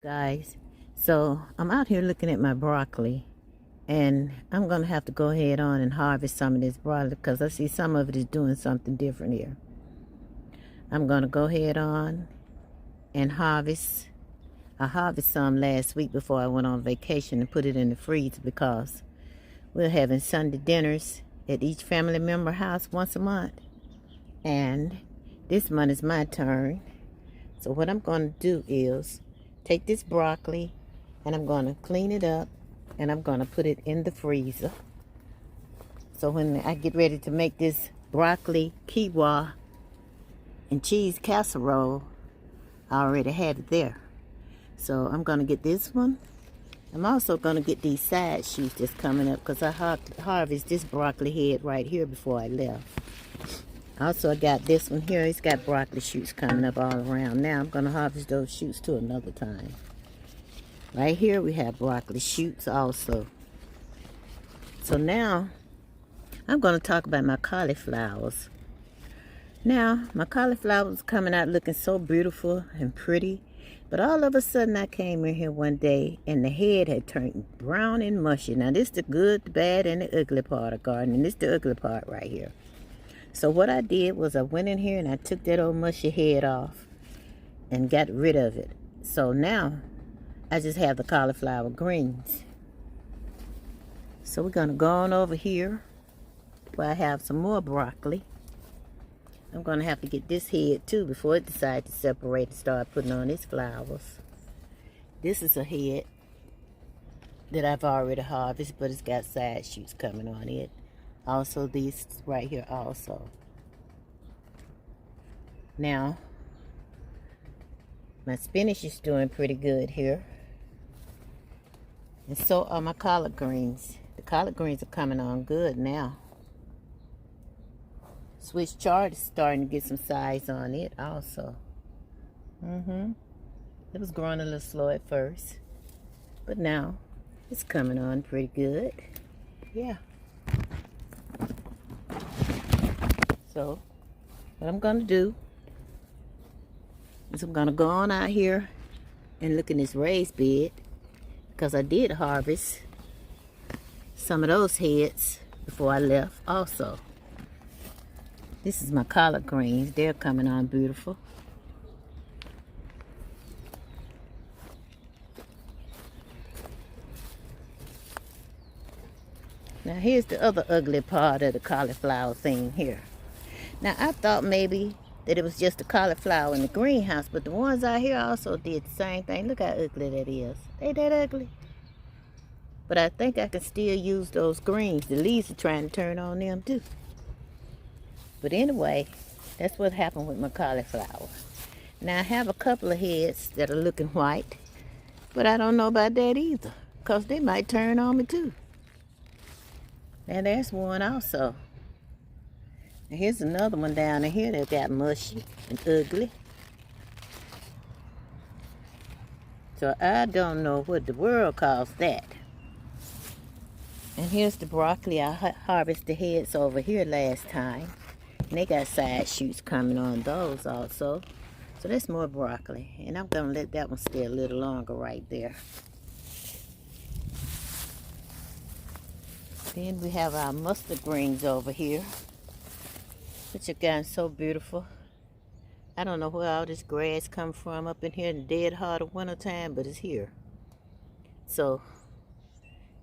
Guys, so I'm out here looking at my broccoli, and I'm gonna have to go ahead on and harvest some of this broccoli because I see some of it is doing something different here. I'm gonna go ahead on and harvest. I harvested some last week before I went on vacation and put it in the freezer because we're having Sunday dinners at each family member house once a month, and this month is my turn. So what I'm going to do is take this broccoli and I'm going to clean it up and I'm going to put it in the freezer. So when I get ready to make this broccoli quinoa and cheese casserole, I already had it there. So I'm going to get this one. I'm also going to get these side shoots that's coming up because I harvested this broccoli head right here before I left. Also, I got this one here. It's got broccoli shoots coming up all around. Now, I'm going to harvest those shoots too another time. Right here, we have broccoli shoots also. So now, I'm going to talk about my cauliflowers. Now, my cauliflowers coming out looking so beautiful and pretty. But all of a sudden, I came in here one day, and the head had turned brown and mushy. Now, this is the good, the bad, and the ugly part of gardening. This is the ugly part right here. So what I did was I went in here and I took that old mushy head off and got rid of it. So now I just have the cauliflower greens. So we're going to go on over here where I have some more broccoli. I'm going to have to get this head too before it decides to separate and start putting on its flowers. This is a head that I've already harvested, but it's got side shoots coming on it. Also these right here also. Now, my spinach is doing pretty good here. And so are my collard greens. The collard greens are coming on good now. Swiss chard is starting to get some size on it also. It was growing a little slow at first, but now it's coming on pretty good. Yeah. So, what I'm going to do is I'm going to go on out here and look in this raised bed because I did harvest some of those heads before I left also. This is my collard greens. They're coming on beautiful. Now here's the other ugly part of the cauliflower thing here. Now, I thought maybe that it was just the cauliflower in the greenhouse, but the ones out here also did the same thing. Look how ugly that is. Ain't that ugly? But I think I can still use those greens. The leaves are trying to turn on them too. But anyway, that's what happened with my cauliflower. Now, I have a couple of heads that are looking white, but I don't know about that either, because they might turn on me too. And there's one also. And here's another one down in here that got mushy and ugly. So I don't know what the world calls that. And here's the broccoli. I harvested the heads over here last time. And they got side shoots coming on those also. So that's more broccoli. And I'm going to let that one stay a little longer right there. Then we have our mustard greens over here, which are gotten so beautiful. I don't know where all this grass come from up in here in the dead heart of winter time, but it's here. So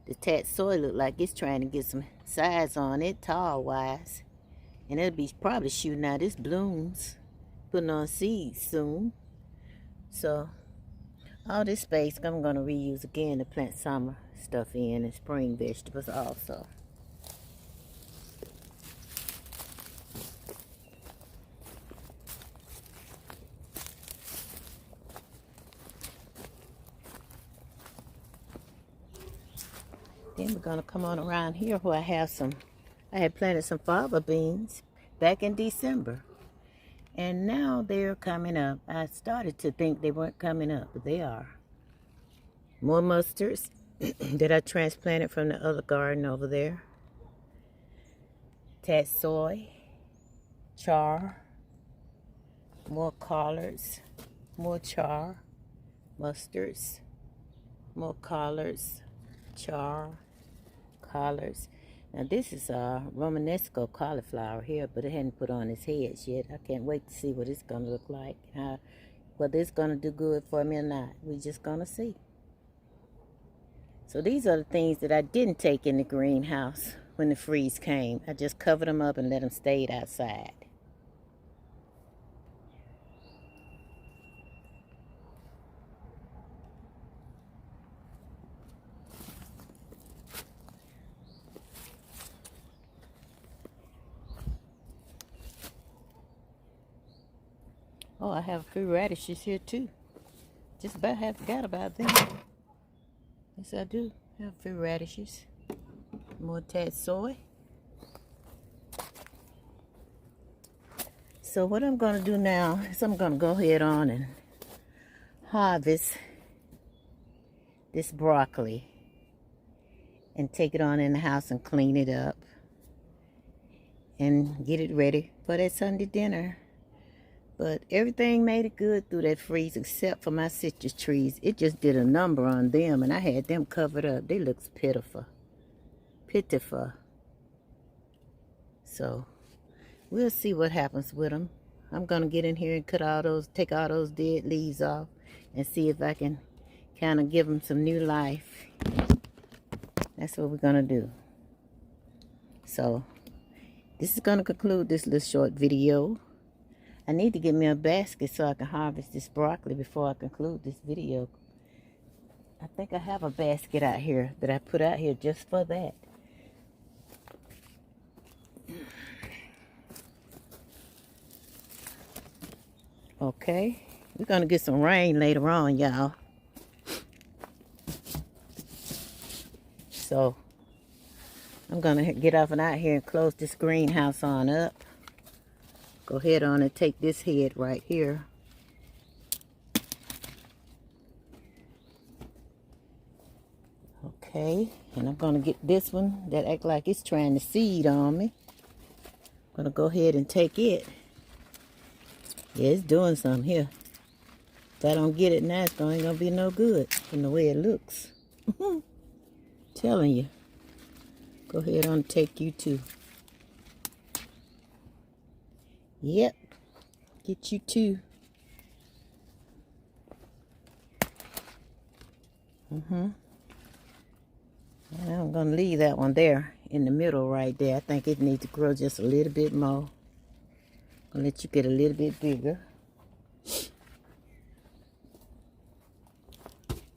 the tatsoi look like it's trying to get some size on it, tall wise. And it'll be probably shooting out its blooms, putting on seeds soon. So all this space I'm going to reuse again to plant summer stuff in and spring vegetables also. Then we're going to come on around here where I had planted some fava beans back in December. And now they're coming up. I started to think they weren't coming up, but they are. More mustards that I transplanted from the other garden over there. Tatsoi, char, more collards, more char, mustards, more collards, char, collards. Now this is Romanesco cauliflower here, but it hadn't put on its heads yet. I can't wait to see what it's gonna look like. Whether it's gonna do good for me or not, we just gonna see. So these are the things that I didn't take in the greenhouse when the freeze came. I just covered them up and let them stay outside. Oh, I have a few radishes here too. Just about have forgot about them. Yes, I do have a few radishes. More tatsoi. So what I'm going to do now is I'm going to go ahead on and harvest this broccoli and take it on in the house and clean it up and get it ready for that Sunday dinner. But everything made it good through that freeze except for my citrus trees. It just did a number on them, and I had them covered up. They look pitiful. Pitiful. So we'll see what happens with them. I'm going to get in here and take all those dead leaves off and see if I can kind of give them some new life. That's what we're going to do. So this is going to conclude this little short video. I need to get me a basket so I can harvest this broccoli before I conclude this video. I think I have a basket out here that I put out here just for that. Okay, we're gonna get some rain later on, y'all. So I'm gonna get off and out here and close this greenhouse on up. Go ahead on and take this head right here. Okay, and I'm gonna get this one that act like it's trying to seed on me. I'm gonna go ahead and take it. Yeah, it's doing something here. If I don't get it now, it's ain't gonna be no good from the way it looks. Telling you. Go ahead on and take you too. Yep, get you too. And I'm gonna leave that one there in the middle right there. I think it needs to grow just a little bit more. I'll let you get a little bit bigger.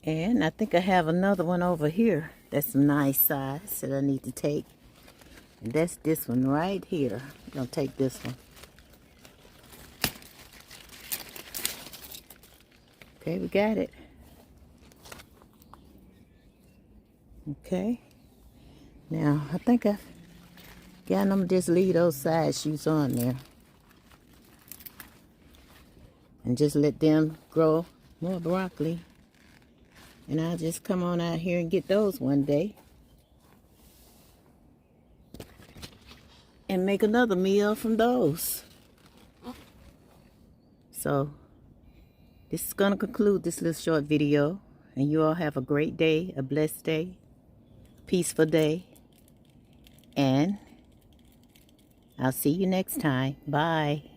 And I think I have another one over here that's a nice size that I need to take. And that's this one right here. I'm gonna take this one. Okay, we got it. Okay. Now, I think I've got them. Just leave those side shoots on there. And just let them grow more broccoli. And I'll just come on out here and get those one day. And make another meal from those. So, this is going to conclude this little short video. And you all have a great day, a blessed day, peaceful day. And I'll see you next time. Bye.